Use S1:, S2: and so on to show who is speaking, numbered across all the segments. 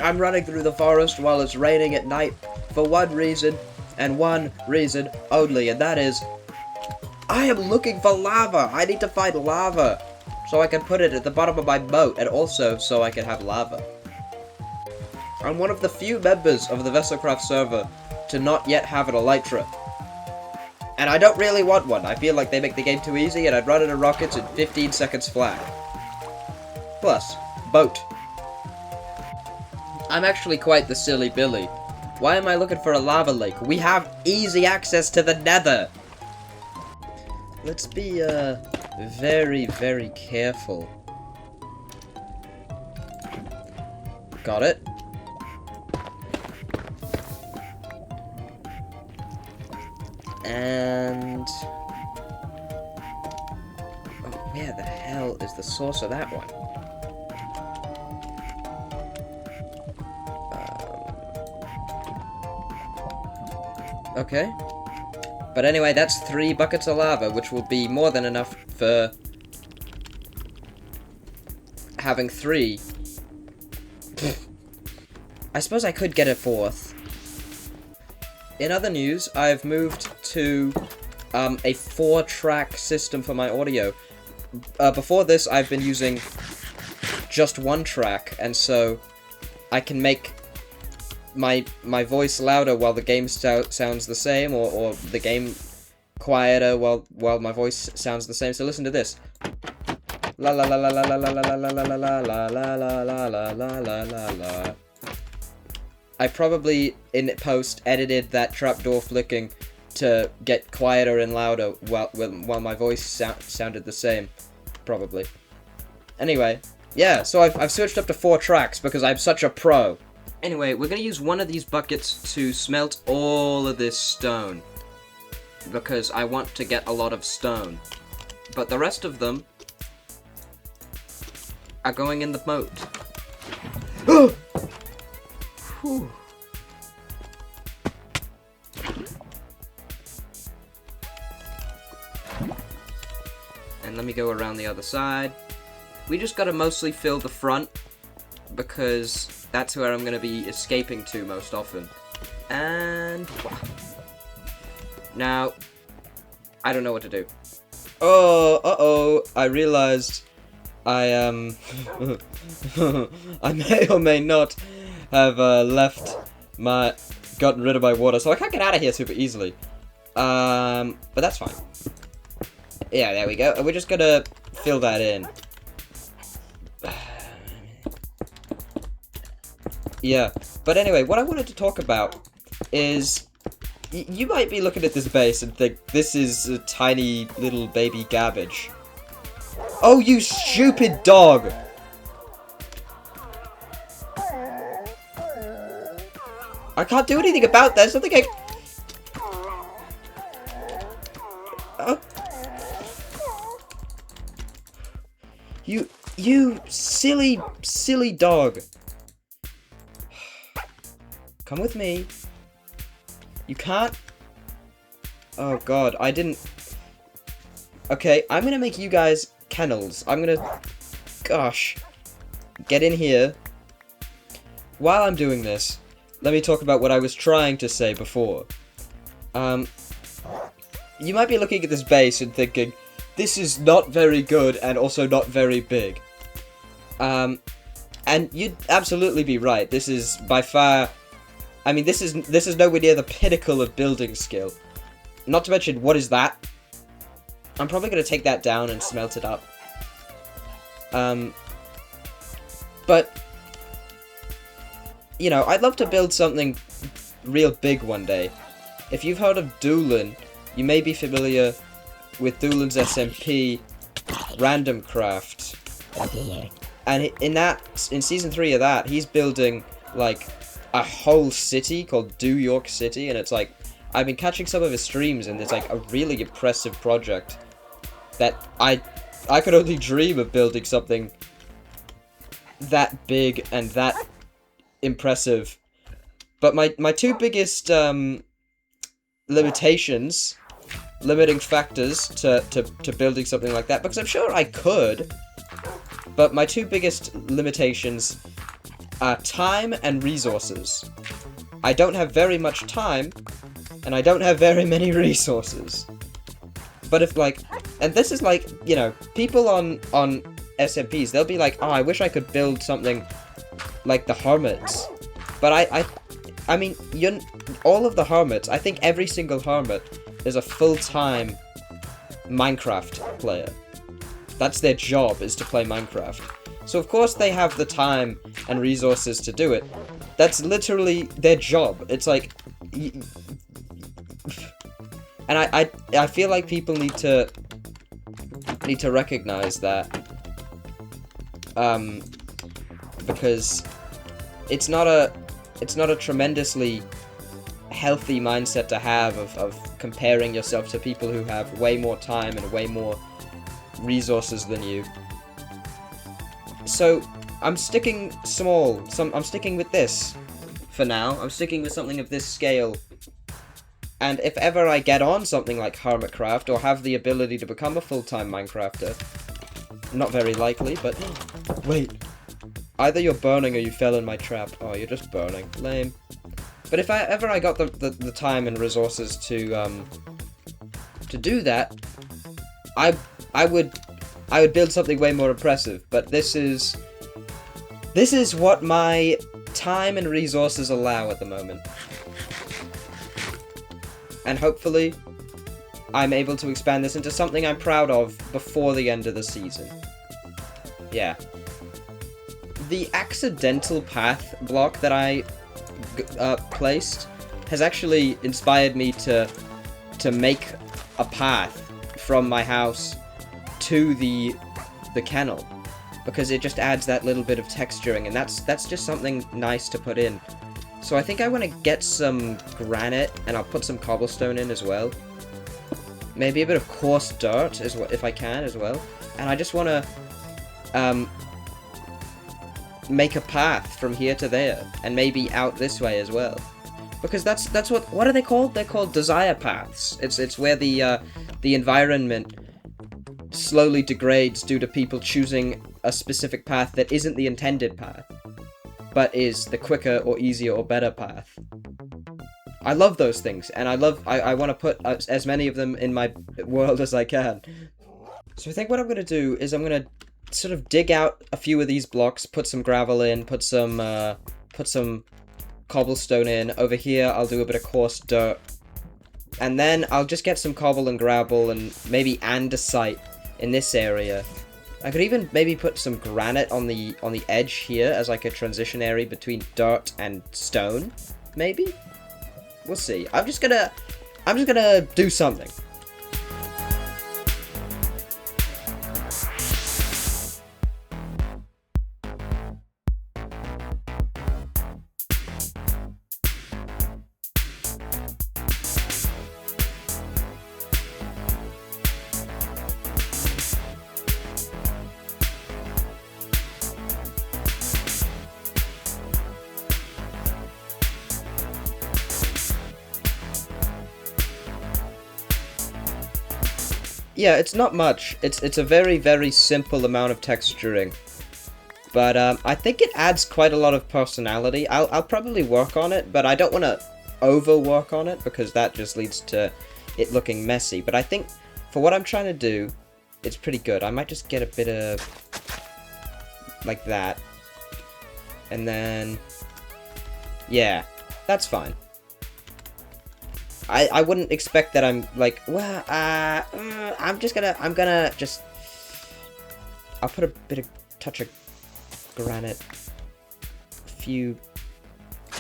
S1: I'm running through the forest while it's raining at night for one reason, and one reason only, and that is, I am looking for lava! I need to find lava, so I can put it at the bottom of my moat, and also so I can have lava. I'm one of the few members of the Vesselcraft server to not yet have an elytra. And I don't really want one. I feel like they make the game too easy, and I'd run into rockets in 15 seconds flat. Plus, boat. I'm actually quite the silly Billy. Why am I looking for a lava lake? We have easy access to the nether! Let's be, very, very careful. Got it. And... oh, where the hell is the source of that one? Okay. But anyway, that's 3 buckets of lava, which will be more than enough for having 3. I suppose I could get a 4th. In other news, I've moved to a 4-track system for my audio. Before this, I've been using just 1 track, and so I can make my voice louder while the game sounds the same, or the game quieter while my voice sounds the same. So listen to this. La la la la la la la la la la la la la la la la la la la. I probably, in post, edited that trapdoor flicking to get quieter and louder while my voice sounded the same. Probably. Anyway, yeah, so I've switched up to 4 tracks because I'm such a pro. Anyway, we're gonna use one of these buckets to smelt all of this stone, because I want to get a lot of stone. But the rest of them are going in the moat. Whew. And let me go around the other side. We just gotta mostly fill the front, because that's where I'm gonna be escaping to most often. And... now, I don't know what to do. Oh, uh-oh, I realized I I may or may not have gotten rid of my water, so I can't get out of here super easily. But that's fine. Yeah, there we go. And we're just gonna fill that in. Yeah, but anyway, what I wanted to talk about is, you might be looking at this base and think, this is a tiny little baby garbage. Oh, you stupid dog! I can't do anything about that, something I... You silly, silly dog. Come with me. You can't... oh god, I didn't... okay, I'm gonna make you guys kennels. I'm gonna... gosh. Get in here. While I'm doing this, let me talk about what I was trying to say before. You might be looking at this base and thinking, this is not very good and also not very big. And you'd absolutely be right. This is by far... I mean, this is nowhere near the pinnacle of building skill. Not to mention, what is that? I'm probably going to take that down and smelt it up. But, you know, I'd love to build something real big one day. If you've heard of Doolin, you may be familiar with Doolin's SMP Random Craft. And in season 3 of that, he's building, like, a whole city called Do York City, and it's like, I've been catching some of his streams, and it's like a really impressive project that I could only dream of building something that big and that impressive. But my 2 biggest limiting factors to building something like that, because I'm sure I could, but my 2 biggest limitations time and resources. I don't have very much time, and I don't have very many resources. But if, like, and this is like, you know, people on SMPs, they'll be like, oh, I wish I could build something like the Hermits. But I mean, all of the Hermits, I think every single Hermit is a full-time Minecraft player. That's their job, is to play Minecraft. So of course they have the time and resources to do it. That's literally their job. It's like... And I feel like people need to recognize that. Because it's not a tremendously healthy mindset to have of comparing yourself to people who have way more time and way more resources than you. So I'm sticking small. I'm sticking with this for now. I'm sticking with something of this scale. And if ever I get on something like Hermitcraft or have the ability to become a full-time Minecrafter, not very likely, but wait. Either you're burning or you fell in my trap. Oh, you're just burning. Lame. But if ever I got the time and resources to do that, I would build something way more impressive. But this is what my time and resources allow at the moment. And hopefully, I'm able to expand this into something I'm proud of before the end of the season. Yeah. The accidental path block that I placed has actually inspired me to make a path from my house to the kennel, because it just adds that little bit of texturing, and that's just something nice to put in. So I think I want to get some granite, and I'll put some cobblestone in as well. Maybe a bit of coarse dirt, if I can, as well. And I just want to make a path from here to there, and maybe out this way as well. Because that's what are they called? They're called desire paths. It's where the environment slowly degrades due to people choosing a specific path that isn't the intended path, but is the quicker or easier or better path. I love those things, and I want to put as many of them in my world as I can. So I think what I'm going to do is I'm going to sort of dig out a few of these blocks, put some gravel in, put some cobblestone in. Over here, I'll do a bit of coarse dirt. And then I'll just get some cobble and gravel and maybe andesite in this area. I could even maybe put some granite on the edge here as like a transition area between dirt and stone. Maybe? We'll see. I'm just gonna do something. Yeah, it's not much. It's a very, very simple amount of texturing. But I think it adds quite a lot of personality. I'll probably work on it, but I don't want to overwork on it, because that just leads to it looking messy. But I think for what I'm trying to do, it's pretty good. I might just get a bit of like that. And then yeah, that's fine. I wouldn't expect that I'm like, well, I'm gonna just, I'll put a touch of granite, a few,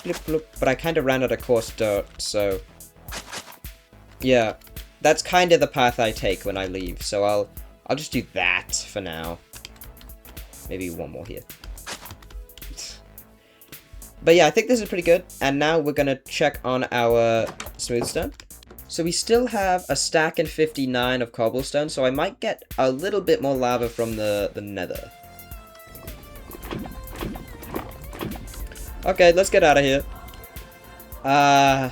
S1: blip, blip, but I kind of ran out of coarse dirt, so, yeah, that's kind of the path I take when I leave, so I'll just do that for now. Maybe one more here. But yeah, I think this is pretty good, and now we're gonna check on our smoothstone. So we still have a stack and 59 of cobblestone, so I might get a little bit more lava from the nether. Okay, let's get out of here. How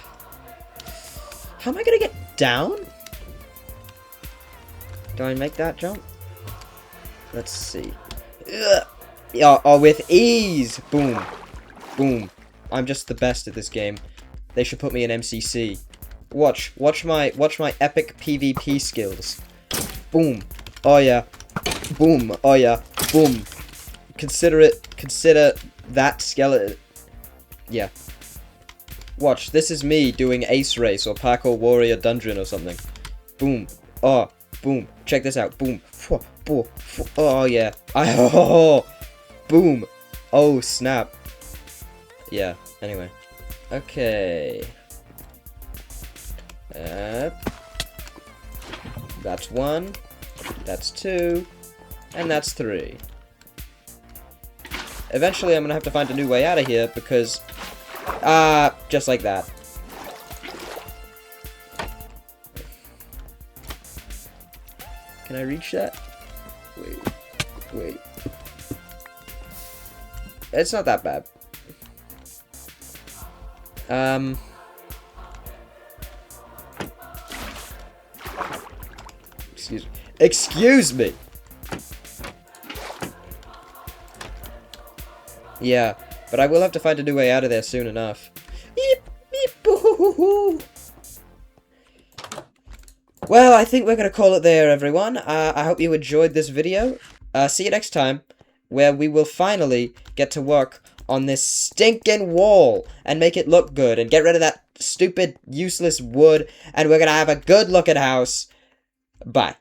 S1: am I gonna get down? Do I make that jump? Let's see. Ugh. Yeah, oh, with ease! Boom. Boom. I'm just the best at this game. They should put me in MCC. Watch my epic PvP skills. Boom. Oh yeah. Boom. Oh yeah. Boom. Consider that skeleton. Yeah. Watch, this is me doing Ace Race or Parkour Warrior Dungeon or something. Boom. Oh, boom. Check this out. Boom. Oh yeah. Oh. Boom. Oh snap. Yeah. Anyway. Okay. That's 1. That's 2. And that's 3. Eventually, I'm gonna have to find a new way out of here because, just like that. Can I reach that? Wait. It's not that bad. Excuse me! Yeah, but I will have to find a new way out of there soon enough. Beep, beep, boo-hoo-hoo-hoo. Well, I think we're gonna call it there, everyone. I hope you enjoyed this video. See you next time, where we will finally get to work on this stinking wall and make it look good and get rid of that stupid, useless wood, and we're gonna have a good-looking house. Bye.